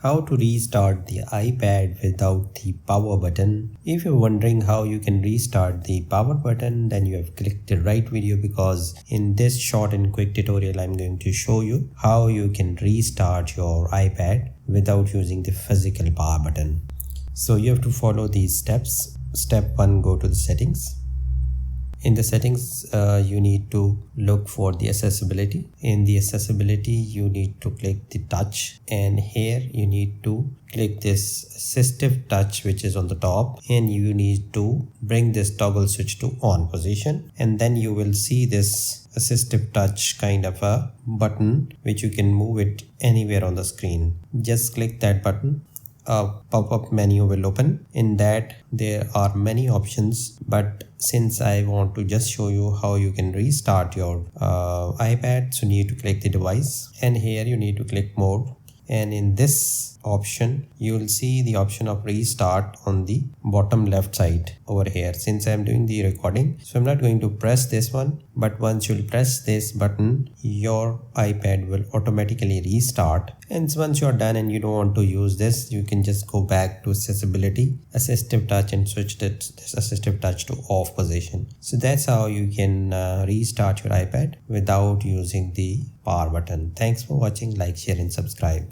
How to restart the iPad without the power button. If you're wondering how you can restart the power button, then you have clicked the right video, because in this short and quick tutorial I'm going to show you how you can restart your iPad without using the physical power button. So you have to follow these steps. Step 1, go to the settings. In the settings, you need to look for the accessibility. In the accessibility, you need to click the touch, and here you need to click this assistive touch, which is on the top, and you need to bring this toggle switch to on position, and then you will see this assistive touch kind of a button which you can move it anywhere on the screen. Just click that button. A pop-up menu will open. In that there are many options, but since I want to just show you how you can restart your iPad, so you need to click the device, and here you need to click more, and in this option you will see the option of restart on the bottom left side over here. Since I'm doing the recording, so I'm not going to press this one, but once you'll press this button, your iPad will automatically restart. And once you're done and you don't want to use this, you can just go back to accessibility, assistive touch, and switch this assistive touch to off position. So that's how you can restart your iPad without using the power button. Thanks for watching. Like, share and subscribe.